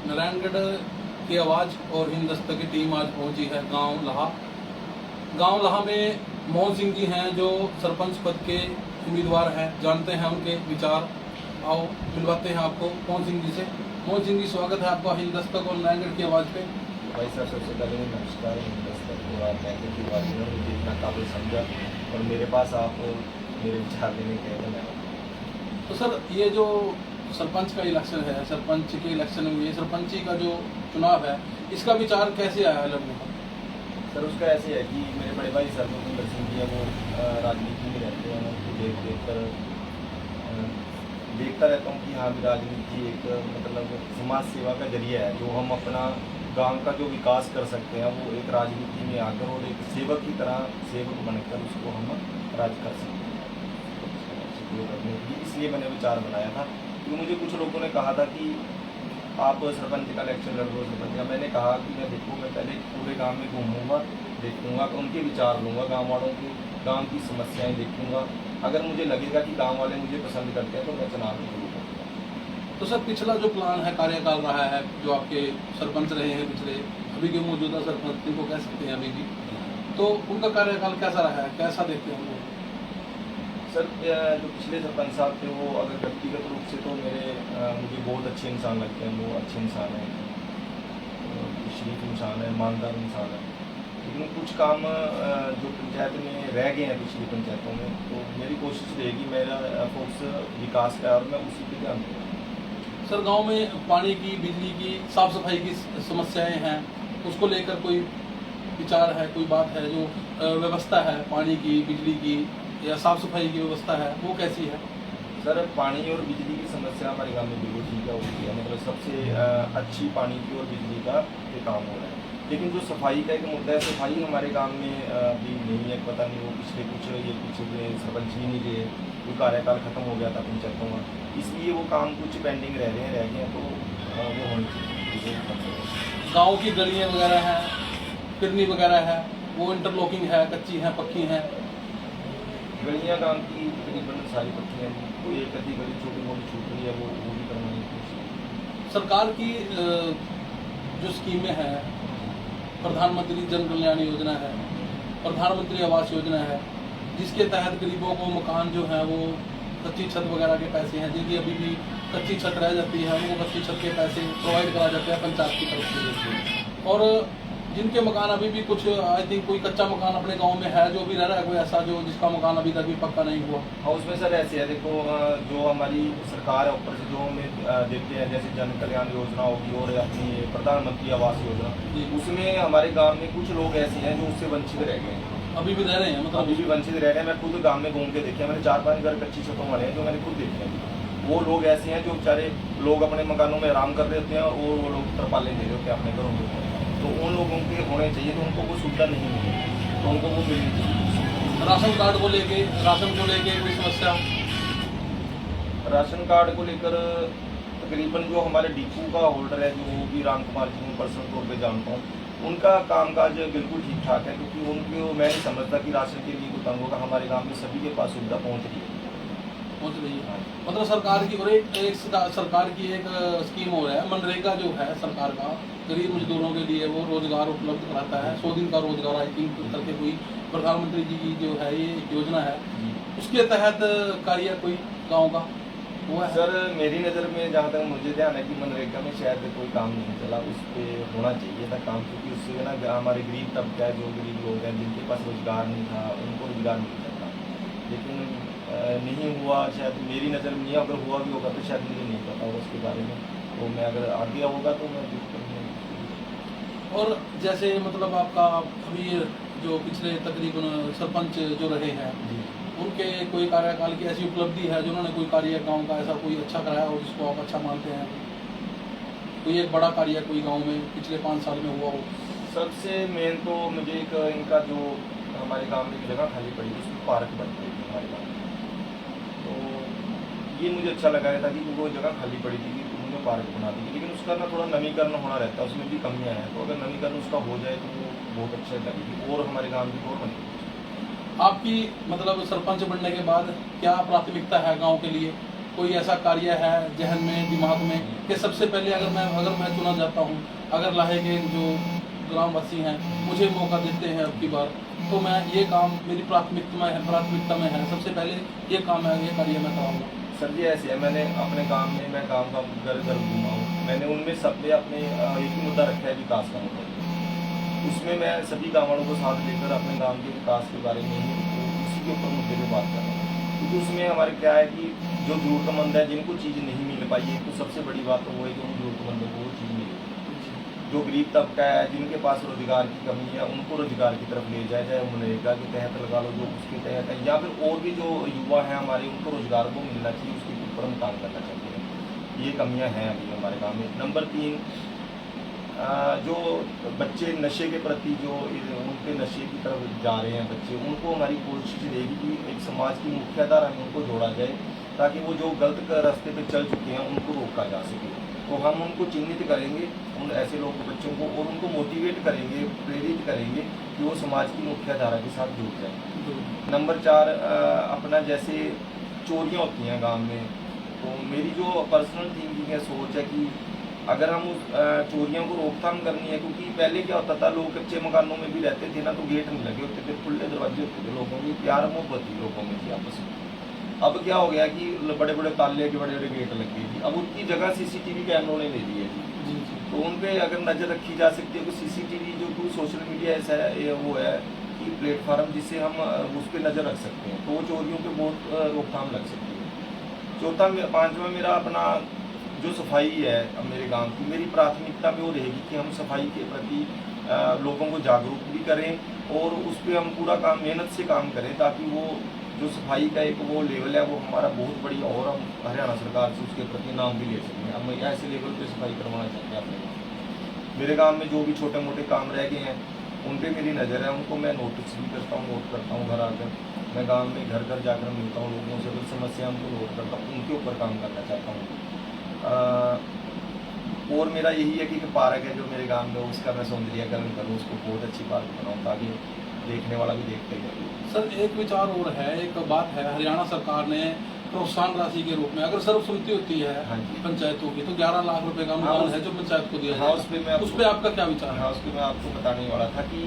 नारायणगढ़ की आवाज़ और हिंदुस्तान की टीम आज पहुंची है गांव लाहा। गांव लाहा में मोहन सिंह जी हैं जो सरपंच पद के उम्मीदवार हैं। जानते हैं उनके विचार। आओ मिलवाते हैं आपको मोहन सिंह जी से। मोहन सिंह जी, स्वागत है आपका हिंदुस्तान और नारायणगढ़ की आवाज़ पे। भाई साहब, सबसे पहले नमस्कार। हिंदुस्तान के बाद नारायणगढ़ की आवाज़ ने मुझे इतना काबिल समझा और मेरे पास आप मेरे विचार देने के लिए। तो सर, ये जो सरपंच का इलेक्शन है, सरपंच के इलेक्शन में सरपंची का जो चुनाव है, इसका विचार कैसे आया है लड़ने का? सर, उसका ऐसे है कि मेरे बड़े भाई सरपंच सिंह जी है, वो राजनीति में रहते हैं। उनको देखता रहता हूँ कि हाँ भी राजनीति एक मतलब समाज सेवा का जरिया है, जो हम अपना गांव का जो विकास कर सकते हैं वो एक राजनीति में आकर और एक सेवक की तरह सेवक बनकर उसको हम राज कर सकते हैं। इसलिए मैंने विचार बनाया था कि मुझे कुछ लोगों ने कहा था कि आप सरपंच का इलेक्शन लड़ लो, सरपंच का। मैंने कहा कि मैं देखूँ, मैं पहले पूरे गांव में घूमूंगा, देखूंगा, उनके विचार लूँगा, गांव वालों के गांव की समस्याएं देखूंगा। अगर मुझे लगेगा कि गांव वाले मुझे पसंद करते हैं तो मैं चुनाव में शुरू करूँगा। तो सर, पिछला जो प्लान है, कार्यकाल रहा है, जो आपके सरपंच रहे हैं पिछले, अभी के मौजूदा सरपंच जिनको कह सकते हैं अभी भी, तो उनका कार्यकाल कैसा रहा है, कैसा देखते हैं उनको? सर, जो पिछले सरपंच साहब थे वो अगर व्यक्तिगत रूप से तो मुझे बहुत अच्छे इंसान लगते हैं। वो अच्छे इंसान हैं, शरीफ इंसान है, ईमानदार इंसान है। लेकिन कुछ काम जो पंचायत में रह गए हैं पिछली पंचायतों में, तो मेरी कोशिश रहेगी, मेरा फोकस विकास का, और मैं उसी पे ध्यान दूँगा। सर, गांव में पानी की, बिजली की, साफ सफाई की समस्याएं हैं, उसको लेकर कोई विचार है, कोई बात है? जो व्यवस्था है पानी की, बिजली की या साफ सफाई की व्यवस्था है, वो कैसी है? सर, पानी और बिजली की समस्या हमारे गांव में बिल्कुल ठीक है, होती है। मतलब सबसे अच्छी पानी की और बिजली का ये काम हो रहा है। लेकिन जो सफाई का एक मुद्दा है, सफाई हमारे गांव में अभी नहीं है। पता नहीं वो पिछले कुछ सरपंच ही नहीं रहे, वो कार्यकाल खत्म हो गया था पंचायतों में, इसलिए वो काम कुछ पेंडिंग रह गए हैं, तो वो होनी चाहिए। गाँव की गलियाँ वगैरह हैं, फिरनी वगैरह है, वो इंटरलॉकिंग है, कच्ची हैं, पक्की हैं? गलियाँ गांव की तकरीबन सारी पक्की हैं। कोई एक आधी गली छोटी मोटी छूट रही है, वो भी करवानी है। सरकार की जो स्कीमें हैं, प्रधानमंत्री जन कल्याण योजना है, प्रधानमंत्री आवास योजना है, जिसके तहत गरीबों को मकान जो है वो कच्ची छत वगैरह के पैसे हैं, जिनकी अभी भी कच्ची छत रह जाती है, उनको कच्ची छत के पैसे प्रोवाइड करा जाते हैं पंचायत की तरफ से। और जिनके मकान अभी भी कुछ, आई थिंक कोई कच्चा मकान अपने गांव में है जो भी रह रहा है, कोई ऐसा जो जिसका मकान अभी तक भी पक्का नहीं हुआ। हाँ, उसमें सर ऐसे है, देखो, जो हमारी सरकार है ऊपर से जो हमें देते हैं, जैसे जन कल्याण योजना होगी और अपनी प्रधानमंत्री आवास योजना, उसमें हमारे गांव में कुछ लोग ऐसे हैं जो उससे वंचित रह गए हैं, अभी भी रह रहे हैं। मतलब अभी भी वंचित रह रहे हैं। मैं खुद गांव में घूम के देखा, मैंने 4-5 घर कच्ची छतों वाले हैं जो मैंने खुद देखे हैं। वो लोग ऐसे हैं जो बेचारे लोग अपने मकानों में आराम कर रहे होते हैं और वो लोग तरपालें दे रहे होते हैं अपने घरों में। तो उन लोगों के होने चाहिए, तो उनको वो सुविधा नहीं मिली, तो उनको वो मिलनी चाहिए। राशन कार्ड को लेके, राशन को लेके कोई समस्या? राशन कार्ड को लेकर तकरीबन जो हमारे डिपू का होल्डर है, जो भी राम कुमार जी को पर्सनल तौर पे जानता हूँ, उनका कामकाज बिल्कुल ठीक ठाक है। क्योंकि उनको मैं नहीं समझता कि राशन के लिए कोई तंग होगा। हमारे गांव में सभी के पास सुविधा पहुँच रही है। मतलब सरकार की, और एक सरकार की एक स्कीम हो रहा है, मनरेगा जो है सरकार का, गरीब मजदूरों के लिए वो रोजगार उपलब्ध कराता है, 100 दिन का रोजगार, आई थिंक करके कोई प्रधानमंत्री जी की जो है ये योजना है, उसके तहत कार्य कोई गांव का वो है? सर, मेरी नज़र में जहाँ तक मुझे ध्यान है कि मनरेगा में शायद कोई काम नहीं चला, उस पर होना चाहिए था काम। क्योंकि उससे ना हमारे गरीब तबका है, जो गरीब लोग हैं जिनके पास रोजगार नहीं था, उनको रोजगार मिल जाता। लेकिन नहीं हुआ, शायद मेरी नज़र में नहीं। अगर हुआ भी होगा तो शायद मुझे नहीं पता होगा उसके बारे में, तो मैं अगर आगे होगा तो मैं करूँगा। और जैसे मतलब आपका अभी जो पिछले तकरीबन सरपंच जो रहे हैं, उनके कोई कार्यकाल की ऐसी उपलब्धि है जो उन्होंने कोई कार्य गांव का ऐसा कोई अच्छा कराया हो जिसको आप अच्छा मानते हैं? कोई एक बड़ा कार्य कोई गांव में पिछले 5 साल में हुआ हो? सबसे मेन तो मुझे एक इनका जो हमारे गांव में एक जगह खाली पड़ी है, उसमें पार्क बन गई थी हमारे गाँव में। तो ये मुझे अच्छा लगा था कि वो जगह खाली पड़ी थी कि उन्होंने पार्क बना दी। लेकिन उसका ना थोड़ा नवीकरण होना रहता है, उसमें भी कमियाँ हैं। तो अगर नवीकरण उसका हो जाए तो वो बहुत अच्छा लगेगी और हमारे गाँव की और बनेगी। आपकी मतलब सरपंच बनने के बाद क्या प्राथमिकता है गांव के लिए? कोई ऐसा कार्य है जहन में, दिमाग में कि सबसे पहले अगर मैं चुना जाता हूँ, अगर लाहे के जो ग्रामवासी हैं मुझे मौका देते हैं अब की बार, तो मैं ये काम मेरी प्राथमिकता में है, सबसे पहले ये काम है, ये कार्य मैं कराऊंगा। सर जी ऐसे है, मैंने अपने काम में मैं काम घर घर घूमा हूँ, मैंने उनमें सब में अपने एक ही मुद्दा रखा है, विकास का मुद्दा। उसमें मैं सभी गाँव वालों को साथ लेकर अपने गांव के विकास के बारे में ही उसी के ऊपर मुद्दे पे बात कर रहा हूँ। क्योंकि उसमें हमारे क्या है कि जो जरूरतमंद है, जिनको चीज़ नहीं मिल पाई है, तो सबसे बड़ी बात तो वो है कि उन जरूरतमंदों को वो चीज़ मिले। जो गरीब तबका है, जिनके पास रोजगार की कमी है, उनको रोजगार की तरफ ले जाया जाए, मनरेगा के तहत लगा लो जो उसके तहत है, या फिर और भी जो युवा हैं हमारे, उनको रोजगार को मिलना चाहिए, उसके ऊपर हम काम करना चाहते हैं। ये कमियां हैं अभी हमारे गांव में। नंबर 3, जो बच्चे नशे के प्रति जो उनके नशे की तरफ जा रहे हैं बच्चे, उनको हमारी कोशिश रहेगी कि एक समाज की मुख्यधारा में उनको जोड़ा जाए, ताकि वो जो गलत रास्ते पे चल चुके हैं उनको रोका जा सके। तो हम उनको चिन्हित करेंगे, उन ऐसे लोग बच्चों को, और उनको मोटिवेट करेंगे, प्रेरित करेंगे कि वो समाज की मुख्यधारा के साथ जुड़ जाए। नंबर 4, अपना जैसे चोरियाँ होती हैं गांव में, तो मेरी जो पर्सनल थिंकिंग है, सोच है कि अगर हम उस चोरियों को रोकथाम करनी है, क्योंकि पहले क्या होता था, लोग कच्चे मकानों में भी रहते थे ना, तो गेट नहीं लगे होते थे, खुले दरवाजे होते थे, लोगों में प्यार मोहब्बत थी लोगों में थी आपस में। अब क्या हो गया कि बड़े बड़े ताले के बड़े बड़े गेट लग गए थी, अब उनकी जगह सीसीटीवी कैमरों ने ले ली है जी। तो उन पर अगर नज़र रखी जा सकती है, तो सीसीटीवी जो कोई सोशल मीडिया ऐसा है, वो है कि प्लेटफार्म जिससे हम उस पर नज़र रख सकते हैं, तो वो चोरियों पर बहुत रोकथाम लग सकती है। चौथा 5वां मेरा अपना जो सफाई है मेरे गांव की, मेरी प्राथमिकता में वो रहेगी कि हम सफाई के प्रति लोगों को जागरूक भी करें, और उस पर हम पूरा काम मेहनत से काम करें, ताकि वो जो सफाई का एक वो लेवल है वो हमारा बहुत बड़ी, और हम हरियाणा सरकार से उसके प्रति नाम भी ले सकें। हम ऐसे लेवल पे सफाई करवाना चाहते हैं अपने गाँव। मेरे गाँव में जो भी छोटे मोटे काम रह गए हैं उन पर मेरी नज़र है, उनको मैं नोटिस भी करता हूँ, नोट करता हूँ। घर आकर मैं गाँव में घर घर जाकर मिलता हूँ लोगों से, अगर समस्या उनको नोट करता हूँ, उनके ऊपर काम करना चाहता हूँ। और मेरा यही है कि पार्क है जो मेरे गांव में, उसका मैं सौंदर्यीकरण करूँ, उसको बहुत अच्छी पार्क बनाऊँ, ताकि देखने वाला भी देखते ही। सर एक विचार और है, एक बात है, हरियाणा सरकार ने प्रोत्साहन राशि के रूप में अगर सर्वसम्मति होती है पंचायतों की, तो 11 लाख रुपए का अनुदान है जो पंचायत को दिया जाएगा। उस पर आपका क्या विचार है? उस पर मैं आपको बताने वाला था कि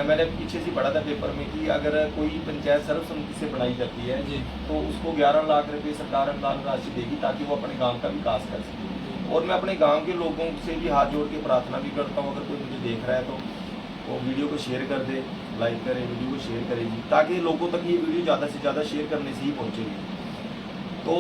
मैंने पीछे से पढ़ा था पेपर में कि अगर कोई पंचायत सर्वसम्मति से बनाई जाती है जी, तो उसको 11 लाख रुपए सरकार अनुदान राशि देगी, ताकि वो अपने गांव का विकास कर सके। और मैं अपने गांव के लोगों से भी हाथ जोड़ के प्रार्थना भी करता हूँ, अगर कोई मुझे देख रहा है तो वो वीडियो को शेयर कर दे, लाइक करे, वीडियो को शेयर करेगी, ताकि लोगों तक ये वीडियो ज़्यादा से ज़्यादा शेयर करने से ही पहुँचेगी। तो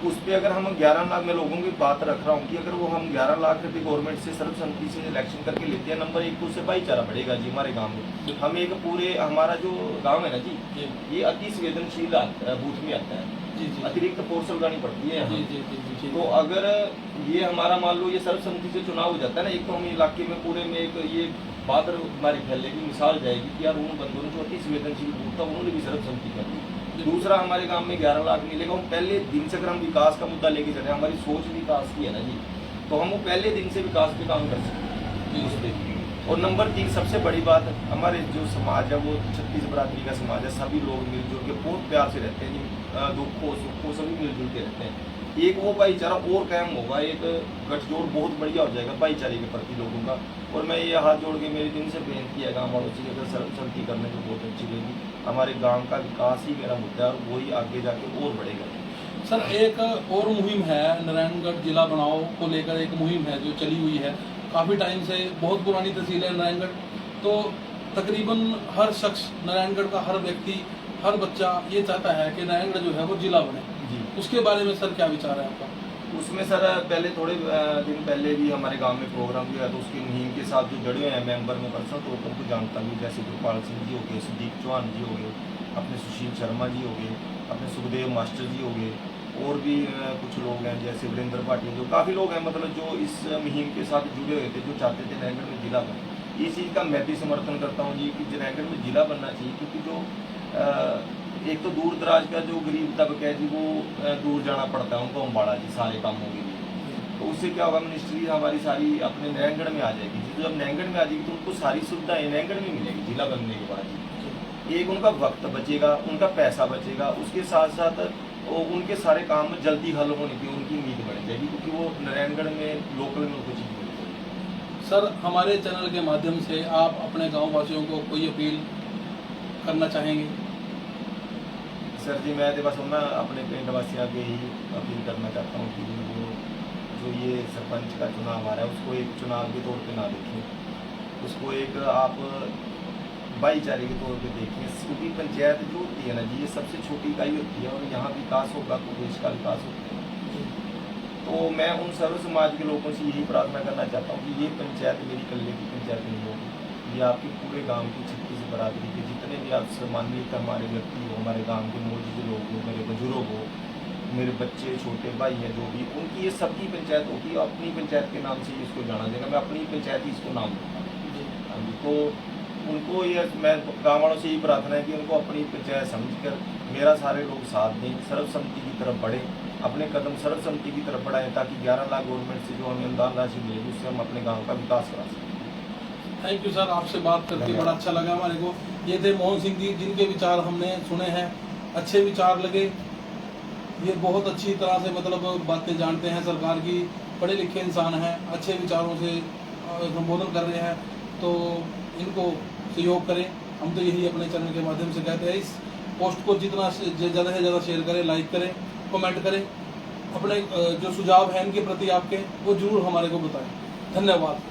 उस पर अगर हम 11 लाख, मैं लोगों की बात रख रहा हूँ कि अगर वो हम 11 लाख रुपए गवर्नमेंट से सर्वसम्मति से इलेक्शन करके लेते हैं, नंबर 1 तो उससे भाईचारा बढ़ेगा जी हमारे गांव में। हम एक पूरे, हमारा जो गांव है ना जी, ये अति संवेदनशील बूथ में आता है, अतिरिक्त फोर्स लगानी पड़ती है यहाँ। तो अगर ये हमारा मान लो ये सर्वसम्मति से चुनाव हो जाता है ना, एक तो हम इलाके में पूरे में एक ये बात हमारी फैलेगी, मिसाल जाएगी कि यार उन बंदों ने जो अति संवेदनशील बूथ था उन्होंने भी सर्वसम्मति कर दी। दूसरा, हमारे गांव में 11 लाख मिलेगा, हम पहले दिन से अगर हम विकास का मुद्दा लेके चल रहे हैं, हमारी सोच विकास की है ना जी, तो हम वो पहले दिन से विकास पे काम कर सकते हैं उस पर। और नंबर 3 सबसे बड़ी बात, हमारे जो समाज है वो 36 बरादरी का समाज है, सभी लोग मिलजुल के बहुत प्यार से रहते हैं जी, दुखों सुखों सभी मिलजुल के रहते हैं। एक वो भाईचारा और कायम होगा, एक गठजोड़ बहुत बढ़िया हो जाएगा भाईचारे के प्रति लोगों का। और मैं ये हाथ जोड़ के मेरे दिन से बेनती है गाँव वालों से, अगर सर्वसम्मति करने में बहुत अच्छी रहेगी, हमारे गांव का विकास ही मेरा मुद्दा है, और वही आगे जाके और बढ़ेगा। सर एक और मुहिम है, नारायणगढ़ जिला बनाओ को लेकर एक मुहिम है जो चली हुई है काफ़ी टाइम से, बहुत पुरानी तहसील है नारायणगढ़, तो तकरीबन हर शख्स, नारायणगढ़ का हर व्यक्ति, हर बच्चा ये चाहता है कि नारायणगढ़ जो है वो जिला बने जी। उसके बारे में सर क्या विचार है आपका? उसमें सर पहले थोड़े दिन पहले भी हमारे गांव में प्रोग्राम किया, तो उसकी मुहिम के साथ जो जुड़े हुए हैं मेंबर में पर्सनल तौर पर उनको जानता भी, जैसे गुरपाल सिंह जी हो गए, सुदीप चौहान जी हो गए, अपने सुशील शर्मा जी हो गए, अपने सुखदेव मास्टर जी हो गए, और भी कुछ लोग हैं जैसे वीरेंद्र भाटिया, जो काफ़ी लोग हैं मतलब जो इस मुहिम के साथ जुड़े हुए थे, जो चाहते थे नारायणगढ़ में जिला बने। इस चीज़ का मैं भी समर्थन करता हूँ जी कि नारायणगढ़ में जिला बनना चाहिए, क्योंकि जो एक तो दूर दराज का जो गरीब तबका है जी, वो दूर जाना पड़ता है उनको अम्बाड़ा जी सारे कामों के लिए। तो उससे क्या होगा, मिनिस्ट्री हमारी सारी अपने नारायणगढ़ में आ जाएगी। तो जब नारायणगढ़ में आ जाएगी तो उनको सारी सुविधाएं नारायणगढ़ में मिलेगी जिला बनने के बाद। एक उनका वक्त बचेगा, उनका पैसा बचेगा, उसके साथ साथ तो उनके सारे काम जल्दी हल होने की उनकी उम्मीद बढ़ जाएगी, क्योंकि वो नारायणगढ़ में लोकल में उनको चीज़ मिल जाएगी। सर, हमारे चैनल के माध्यम से आप अपने गाँव वासियों को कोई अपील करना चाहेंगे? सर जी, मैं तो बस ना अपने पिंड वासियों के ही अपील करना चाहता हूँ कि जो ये सरपंच का चुनाव आ रहा है उसको एक चुनाव के तौर पे ना देखें, उसको एक आप भाईचारे के तौर पे देखें, क्योंकि पंचायत जो होती है ना जी, ये सबसे छोटी इकाई होती है और यहाँ विकास होगा तो देश का विकास होता है। तो मैं उन सर्व समाज के लोगों से यही प्रार्थना करना चाहता हूँ कि ये पंचायत मेरी कल्ले की पंचायत नहीं होगी, ये आपके पूरे गांव की 36 बरादरी के जितने भी आप सम्मानित हमारे व्यक्ति हो, हमारे गांव के मौजूद लोग हो, मेरे बुजुर्ग हो, मेरे बच्चे छोटे भाई हैं जो भी, उनकी ये सबकी पंचायत होगी, अपनी पंचायत के नाम से ही इसको जाना जाएगा। मैं अपनी पंचायत ही इसको नाम दूँगा। हाँ जी, तो उनको ये मैं गाँव वालों से यही प्रार्थना है कि उनको अपनी पंचायत समझकर मेरा सारे लोग साथ दें, सर्वसम्मति की तरफ बढ़ें, अपने कदम सर्वसम्मति की तरफ बढ़ाएं, ताकि 11 लाख गवर्नमेंट से जो हमें अनुदान राशि मिलेगी उससे हम अपने गाँव का विकास करा सकें। थैंक यू सर, आपसे बात करके बड़ा अच्छा लगा हमारे को। ये थे मोहन सिंह जी, जिनके विचार हमने सुने हैं, अच्छे विचार लगे। ये बहुत अच्छी तरह से मतलब बातें जानते हैं सरकार की, पढ़े लिखे इंसान हैं, अच्छे विचारों से संबोधन कर रहे हैं, तो इनको सहयोग करें। हम तो यही अपने चैनल के माध्यम से कहते हैं, इस पोस्ट को जितना ज़्यादा से ज़्यादा शेयर करें, लाइक करें, कमेंट करें, अपने जो सुझाव हैं इनके प्रति आपके वो जरूर हमारे को बताएं। धन्यवाद।